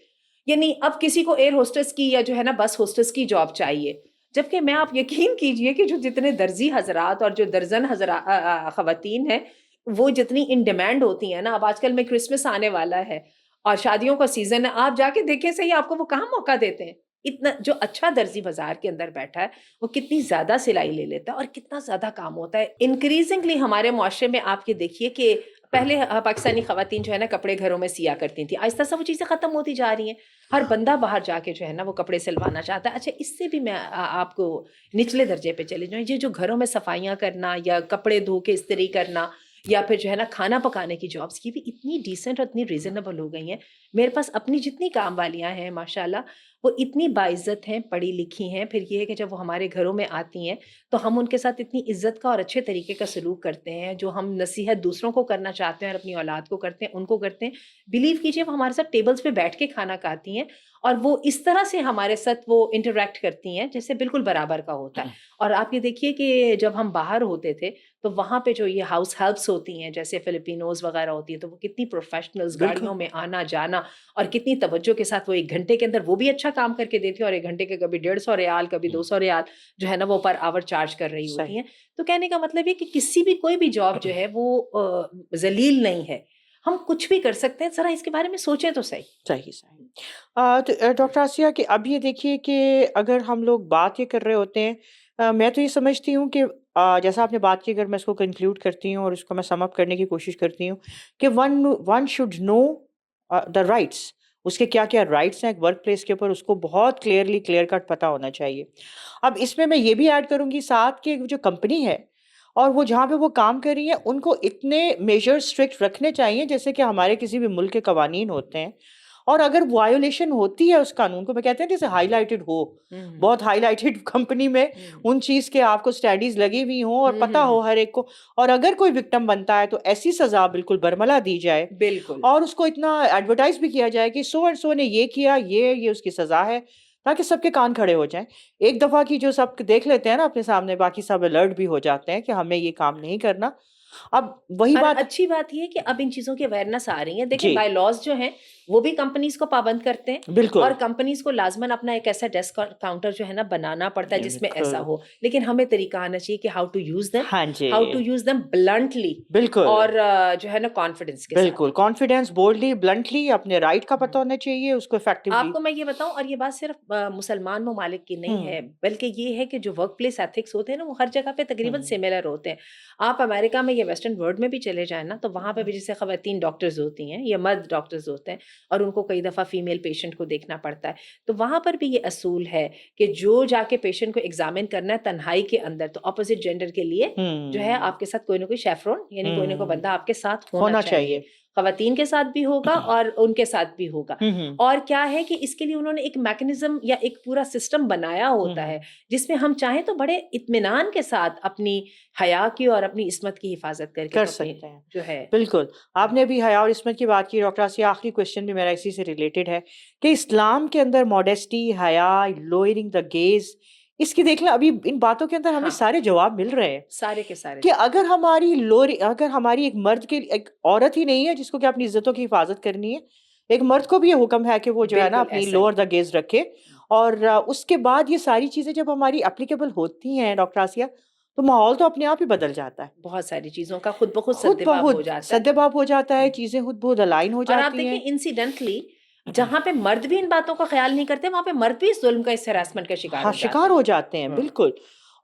یعنی اب کسی کو ایئر ہوسٹس کی یا جو ہے نا بس ہوسٹس کی جاب چاہیے, جبکہ میں آپ یقین کیجئے کہ جو جتنے درزی حضرات اور جو درجن خواتین ہیں وہ جتنی ان ڈیمانڈ ہوتی ہیں نا. اب آج کل میں کرسمس آنے والا ہے اور شادیوں کا سیزن ہے, آپ جا کے دیکھیں صحیح آپ کو وہ کہاں موقع دیتے ہیں. اتنا جو اچھا درزی بازار کے اندر بیٹھا ہے وہ کتنی زیادہ سلائی لے لیتا ہے اور کتنا زیادہ کام ہوتا ہے. انکریزنگلی ہمارے معاشرے میں آپ یہ دیکھیے کہ پہلے پاکستانی خواتین جو ہے نا کپڑے گھروں میں سیا کرتی تھیں، آہستہ آہستہ وہ چیزیں ختم ہوتی جا رہی ہیں. ہر بندہ باہر جا کے جو ہے نا وہ کپڑے سلوانا چاہتا ہے. اچھا اس سے بھی میں آپ کو نچلے درجے پہ چلے جاؤں، یہ جو گھروں میں صفائیاں کرنا یا کپڑے دھو کے استری کرنا یا پھر جو ہے نا کھانا پکانے کی جابس، یہ بھی اتنی ڈیسنٹ اور اتنی ریزنیبل ہو گئی ہیں. میرے پاس اپنی جتنی کام والیاں ہیں ماشاء اللہ وہ اتنی باعزت ہیں، پڑھی لکھی ہیں. پھر یہ ہے کہ جب وہ ہمارے گھروں میں آتی ہیں تو ہم ان کے ساتھ اتنی عزت کا اور اچھے طریقے کا سلوک کرتے ہیں، جو ہم نصیحت دوسروں کو کرنا چاہتے ہیں اور اپنی اولاد کو کرتے ہیں ان کو کرتے ہیں. بلیو کیجیے وہ ہمارے ساتھ ٹیبلز پہ بیٹھ کے کھانا کھاتی ہیں اور وہ اس طرح سے ہمارے ساتھ وہ انٹریکٹ کرتی ہیں جیسے بالکل برابر کا ہوتا ہے. اور آپ یہ دیکھیے کہ جب ہم باہر ہوتے تھے تو وہاں پہ جو یہ ہاؤس ہیلپس ہوتی ہیں جیسے فلپینوز وغیرہ ہوتی ہیں تو وہ کتنی پروفیشنلز بالکل گاڑیوں میں آنا جانا اور کتنی توجہ کے ساتھ وہ 1 گھنٹے کے اندر وہ بھی اچھا کام کر کے دیتی ہیں، اور 1 گھنٹے کے کبھی 150 ریال کبھی 200 ریال جو ہے نا وہ پر آور چارج کر رہی ہوتی صحیح ہیں. تو کہنے کا مطلب یہ کہ کسی بھی کوئی بھی جاب جو ہے وہ ذلیل نہیں ہے، ہم کچھ بھی کر سکتے ہیں. ذرا اس کے بارے میں سوچیں تو صحیح. صحیح صحیح. تو ڈاکٹر آسیہ کہ اب یہ دیکھیے کہ اگر ہم لوگ بات یہ کر رہے ہوتے ہیں، میں تو یہ سمجھتی ہوں کہ جیسا آپ نے بات کی، اگر میں اس کو کنکلوڈ کرتی ہوں اور اس کو میں سم اپ کرنے کی کوشش کرتی ہوں کہ one should know the rights, اس کے کیا کیا رائٹس ہیں ایک ورک پلیس کے اوپر، اس کو بہت کلیئر کٹ پتہ ہونا چاہیے. اب اس میں یہ بھی ایڈ کروں گی ساتھ کہ جو کمپنی ہے اور وہ جہاں پہ وہ کام کر رہی ہیں ان کو اتنے میجر اسٹرکٹ رکھنے چاہیے جیسے کہ ہمارے کسی بھی ملک کے قوانین ہوتے ہیں. اور اگر وائیولیشن ہوتی ہے اس قانون کو، میں کہتے ہیں جیسے ہائی لائٹڈ ہو، بہت ہائی لائٹڈ کمپنی میں ان چیز کے آپ کو اسٹڈیز لگی ہوئی ہوں اور پتہ ہو ہر ایک کو، اور اگر کوئی وکٹم بنتا ہے تو ایسی سزا بالکل برملا دی جائے بالکل اور اس کو اتنا ایڈورٹائز بھی کیا جائے کہ سو اینڈ سو نے یہ کیا، یہ اس کی سزا ہے، تاکہ سب کے کان کھڑے ہو جائیں. ایک دفعہ کی جو سب دیکھ لیتے ہیں نا اپنے سامنے، باقی سب الرٹ بھی ہو جاتے ہیں کہ ہمیں یہ کام نہیں کرنا. اب وہی اور بات اچھی بات یہ ہے کہ اب ان چیزوں کی اویئرنیس آ رہی ہے. دیکھیں جی بائی لاز جو ہیں وہ بھی کمپنیز کو پابند کرتے ہیں بالکل اور کمپنیز کو لازماً اپنا ایک ایسا ڈیسک کاؤنٹر جو ہے نا بنانا پڑتا ہے جس میں ایسا بالکل ہو. لیکن ہمیں طریقہ آنا چاہیے کہ ہاؤ ٹو یوز دیم، ہاں جی how to use them bluntly بالکل اور جو ہے نا کانفیڈنس کے ساتھ. بالکل کانفیڈینس، بولڈلی، بلنٹلی اپنے رائٹ کا پتہ ہونا چاہیے، اس کو آپ افیکٹولی. کو میں یہ بتاؤں، اور یہ بات صرف مسلمان ممالک کی نہیں ہے بلکہ یہ ہے کہ جو ورک پلیس ایتھکس ہوتے ہیں نا وہ ہر جگہ پہ تقریباً سملر ہوتے ہیں. آپ امریکہ میں یا ویسٹرن ورلڈ میں بھی چلے جائیں نا تو وہاں پہ بھی جیسے خواتین ڈاکٹرز ہوتی ہیں یا مرد ڈاکٹرز ہوتے ہیں اور ان کو کئی دفعہ فیمیل پیشنٹ کو دیکھنا پڑتا ہے، تو وہاں پر بھی یہ اصول ہے کہ جو جا کے پیشنٹ کو ایگزامن کرنا ہے تنہائی کے اندر تو اپوزٹ جینڈر کے لیے جو ہے آپ کے ساتھ کوئی نہ کوئی شیفرون یعنی کوئی نہ کوئی بندہ آپ کے ساتھ ہونا چاہیے. خواتین کے ساتھ بھی ہوگا اور ان کے ساتھ بھی ہوگا. اور کیا ہے کہ اس کے لیے انہوں نے ایک میکنزم یا ایک پورا سسٹم بنایا ہوتا ہے جس میں ہم چاہیں تو بڑے اطمینان کے ساتھ اپنی حیا کی اور اپنی عصمت کی حفاظت کر سکتے ہیں. جو ہے. بالکل آپ نے بھی حیا اور عصمت کی بات کی ڈاکٹر آسیہ. آخری کوشچن بھی میرا اسی سے ریلیٹڈ ہے کہ اسلام کے اندر ماڈیسٹی، حیا، لوئرنگ دا گیز، اس کی دیکھ لیں ابھی ان باتوں کے اندر ہمیں سارے جواب مل رہے ہیں سارے کے سارے کہ اگر ہماری ایک مرد کے ایک عورت ہی نہیں ہے جس کو کہ اپنی عزتوں کی حفاظت کرنی ہے، ایک مرد کو بھی یہ حکم ہے کہ وہ جو ہے نا اپنی لوور دا گیز رکھے. اور اس کے بعد یہ ساری چیزیں جب ہماری اپلیکیبل ہوتی ہیں ڈاکٹر آسیہ تو ماحول تو اپنے آپ ہی بدل جاتا ہے. بہت ساری چیزوں کا خود بخود سدباب ہو جاتا ہے. سدباب ہو جاتا ہے، چیزیں خود بخود الائن ہو اور آپ جاتی ہیں. دیکھیں انسیڈنٹلی جہاں پہ مرد بھی ان باتوں کا خیال نہیں کرتے وہاں پہ مرد بھی اس ظلم کا، اس ہراسمنٹ کا شکار ہو جاتے ہیں. بالکل.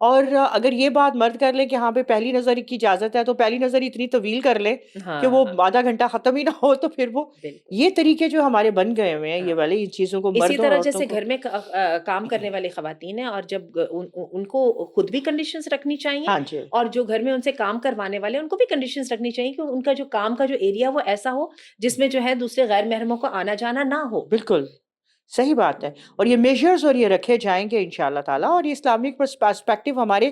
اور اگر یہ بات مرد کر لے کہ ہاں پہ پہلی نظر کی اجازت ہے تو پہلی نظر اتنی طویل کر لے کہ وہ آدھا گھنٹہ ختم ہی نہ ہو، تو پھر وہ یہ طریقے جو ہمارے بن گئے ہوئے ہیں یہ والے ان چیزوں کو اسی مردوں اور طرح عورتوں جیسے کو. گھر میں کام کرنے والے خواتین ہیں اور جب ان کو خود بھی کنڈیشنز رکھنی چاہیے ہاں جی اور جو گھر میں ان سے کام کروانے والے ان کو بھی کنڈیشنز رکھنی چاہیے کہ ان کا جو کام کا جو ایریا وہ ایسا ہو جس میں جو ہے دوسرے غیر محرموں کو آنا جانا نہ ہو. بالکل صحیح بات ہے. اور یہ میجرز اور یہ رکھے جائیں گے انشاءاللہ تعالیٰ. اور یہ اسلامک پرسپیکٹو ہمارے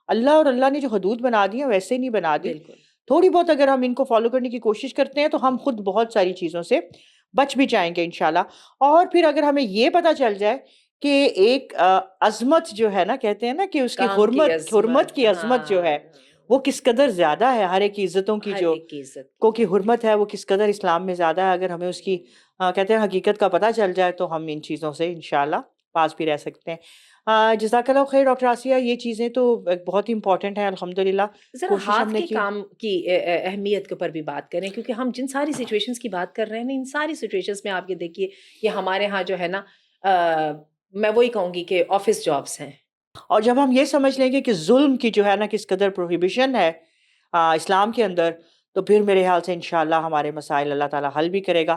اللہ نے جو حدود بنا دی ہیں ویسے نہیں بنا دی. تھوڑی بہت اگر ہم ان کو فالو کرنے کی کوشش کرتے ہیں تو ہم خود بہت ساری چیزوں سے بچ بھی جائیں گے انشاءاللہ. اور پھر اگر ہمیں یہ پتہ چل جائے کہ ایک عظمت جو ہے نا، کہتے ہیں نا کہ اس کی حرمت کی عظمت جو ہے وہ کس قدر زیادہ ہے، ہر ایک کی عزتوں کی جو کی حرمت ہے وہ کس قدر اسلام میں زیادہ ہے، اگر ہمیں اس کی کہتے ہیں حقیقت کا پتہ چل جائے تو ہم ان چیزوں سے انشاءاللہ پاس بھی رہ سکتے ہیں. جزاک اللہ خیر ڈاکٹر آسیہ. یہ چیزیں تو بہت امپورٹنٹ ہیں الحمدللہ. ذرا ہاتھ کے کام کی اہمیت کے اوپر بھی بات کریں کیونکہ ہم جن ساری سچویشنز کی بات کر رہے ہیں نا ان ساری سچویشنز میں آپ یہ دیکھیے کہ ہمارے ہاں جو ہے نا میں وہی کہوں گی کہ آفس جابس ہیں. اور جب ہم یہ سمجھ لیں گے کہ ظلم کی جو ہے نا کس قدر پروہیبیشن ہے اسلام کے اندر، تو پھر میرے خیال سے انشاءاللہ ہمارے مسائل اللہ تعالیٰ حل بھی کرے گا۔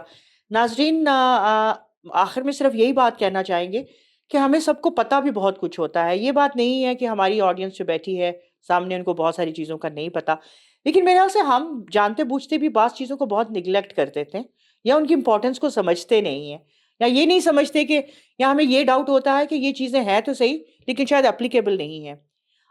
ناظرین، آخر میں صرف یہی بات کہنا چاہیں گے کہ ہمیں سب کو پتہ بھی بہت کچھ ہوتا ہے، یہ بات نہیں ہے کہ ہماری آڈینس جو بیٹھی ہے سامنے ان کو بہت ساری چیزوں کا نہیں پتہ، لیکن میرے خیال سے ہم جانتے بوجھتے بھی بعض چیزوں کو بہت نگلیکٹ کر دیتے ہیں یا ان کی امپورٹنس کو سمجھتے نہیں ہیں، یا یہ نہیں سمجھتے کہ یا ہمیں یہ ڈاؤٹ ہوتا ہے کہ یہ چیزیں ہیں تو صحیح لیکن شاید اپلیکیبل نہیں ہیں۔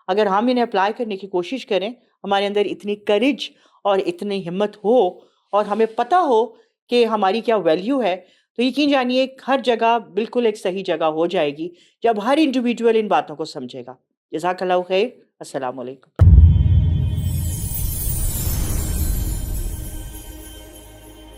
اگر ہم انہیں اپلائی کرنے کی کوشش کریں، ہمارے اندر اتنی کریج اور اتنی ہمت ہو اور ہمیں پتہ ہو کہ ہماری کیا ویلیو ہے، تو یقین جانیے ہر جگہ بالکل ایک صحیح جگہ ہو جائے گی جب ہر انڈیویجول ان باتوں کو سمجھے گا۔ جزاک اللہ خیر، السلام علیکم۔